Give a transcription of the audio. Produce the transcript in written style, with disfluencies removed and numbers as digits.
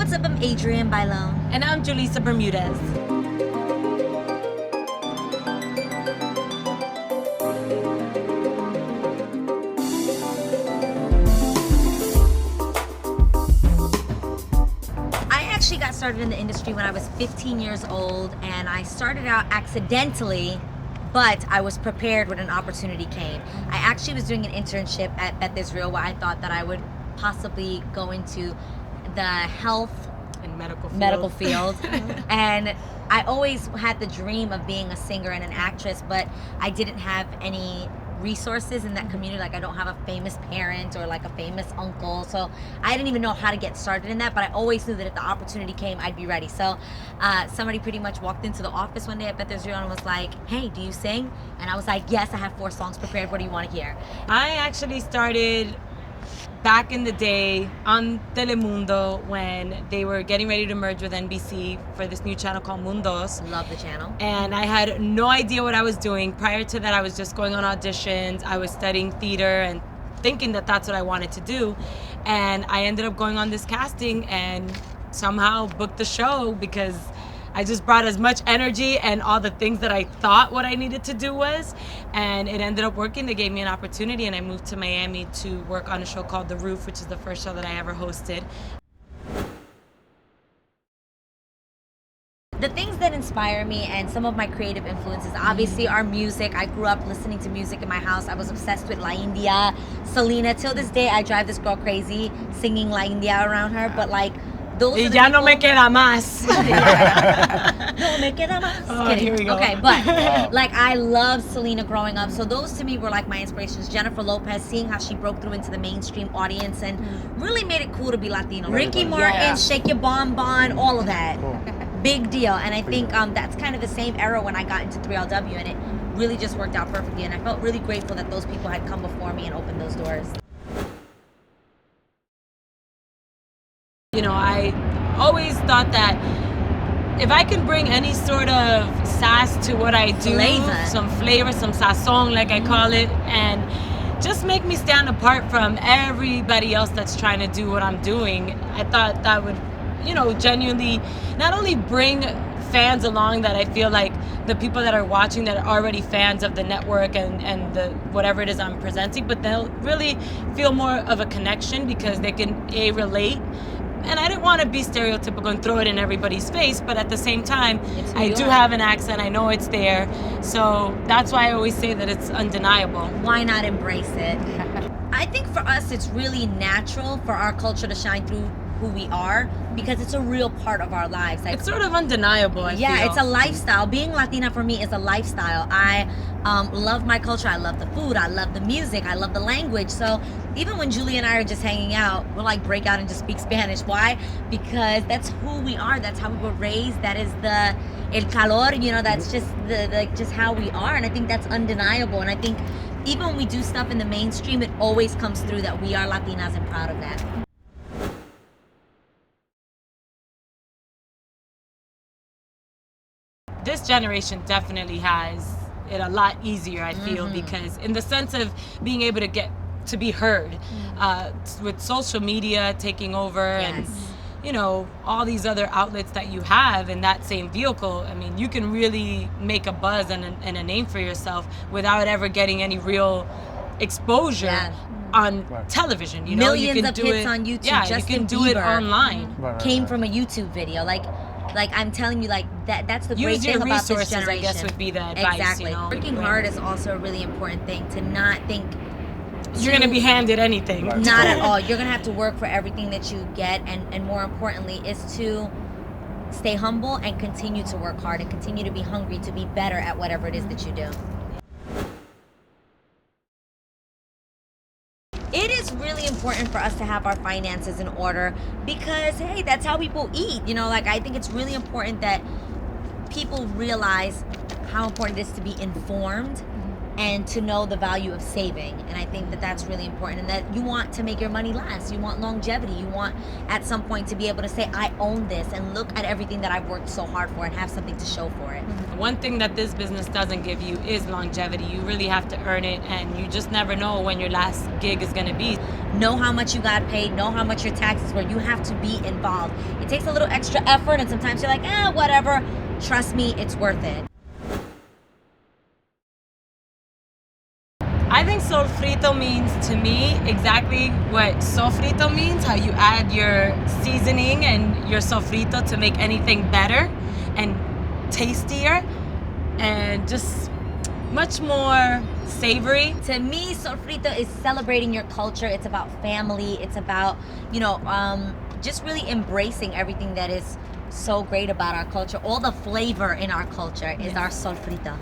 what's up? I'm Adrienne Bailon. And I'm Julissa Bermudez. I actually got started in the industry when I was 15 years old, and I started out accidentally, but I was prepared when an opportunity came. I actually was doing an internship at Beth Israel where I thought that I would possibly go into the health In medical field. And I always had the dream of being a singer and an actress, but I didn't have any resources in that community. Like, I don't have a famous parent or like a famous uncle, so I didn't even know how to get started in that, but I always knew that if the opportunity came, I'd be ready. So somebody pretty much walked into the office one day at Beth Israel and was like, hey, do you sing? And I was like, yes, I have 4 songs prepared. What do you want to hear? I actually started back in the day on Telemundo when they were getting ready to merge with NBC for this new channel called Mundos. Love the channel. And I had no idea what I was doing. Prior to that, I was just going on auditions. I was studying theater and thinking that that's what I wanted to do. And I ended up going on this casting and somehow booked the show because I just brought as much energy and all the things that I thought what I needed to do was, and it ended up working. They gave me an opportunity and I moved to Miami to work on a show called The Roof, which is the first show that I ever hosted. The things that inspire me and some of my creative influences obviously are music. I grew up listening to music in my house. I was obsessed with La India, Selena. Till this day, I drive this girl crazy singing La India around her, but like, those Y ya no me queda más. No me queda más. Oh, Kidding. here we go. Okay, but like, I loved Selena growing up, so those to me were like my inspirations. Jennifer Lopez, seeing how she broke through into the mainstream audience and really made it cool to be Latino. Ricky Martin, Shake Your Bon Bon, all of that. Big deal. And I think that's kind of the same era when I got into 3LW, and it really just worked out perfectly, and I felt really grateful that those people had come before me and opened those doors. You know, I always thought that if I can bring any sort of sass to what I do, some flavor, some sazon, like I call it, and just make me stand apart from everybody else that's trying to do what I'm doing, I thought that would, you know, genuinely not only bring fans along that I feel like the people that are watching that are already fans of the network and the whatever it is I'm presenting, but they'll really feel more of a connection because they can relate. And I didn't want to be stereotypical and throw it in everybody's face, but at the same time, I do have an accent. I know it's there. So that's why I always say that it's undeniable. Why not embrace it? I think for us, it's really natural for our culture to shine through who we are because it's a real part of our lives. Like, it's sort of undeniable, I feel. It's a lifestyle. Being Latina for me is a lifestyle. I love my culture. I love the food. I love the music. I love the language. So even when Julie and I are just hanging out, we'll like break out and just speak Spanish. Why? Because that's who we are. That's how we were raised. That is the el calor, you know, that's just just how we are. And I think that's undeniable. And I think even when we do stuff in the mainstream, it always comes through that we are Latinas and proud of that. This generation definitely has it a lot easier, I feel, because in the sense of being able to get to be heard with social media taking over and, you know, all these other outlets that you have in that same vehicle. I mean, you can really make a buzz and a name for yourself without ever getting any real exposure on television. You know, millions you can of do hits it on YouTube. Yeah, you can do it online. Came from a YouTube video. Like I'm telling you, like that's the great thing about this generation. I guess would be the advice. Exactly. You know? Working hard is also a really important thing. To not think you're gonna be handed anything. Not at all. You're gonna have to work for everything that you get, and more importantly is to stay humble and continue to work hard and continue to be hungry to be better at whatever it is that you do. It is really important for us to have our finances in order because, hey, that's how people eat. You know, like, I think it's really important that people realize how important it is to be informed and to know the value of saving. And I think that that's really important, and that you want to make your money last. You want longevity. You want at some point to be able to say, I own this, and look at everything that I've worked so hard for and have something to show for it. One thing that this business doesn't give you is longevity. You really have to earn it, and you just never know when your last gig is going to be. Know how much you got paid, know how much your taxes were. You have to be involved. It takes a little extra effort, and sometimes you're like, whatever. Trust me, it's worth it. I think Soulfrito means to me exactly what Soulfrito means, how you add your seasoning and your Soulfrito to make anything better and tastier and just much more savory. To me, Soulfrito is celebrating your culture. It's about family. It's about, just really embracing everything that is so great about our culture. All the flavor in our culture is our Soulfrito.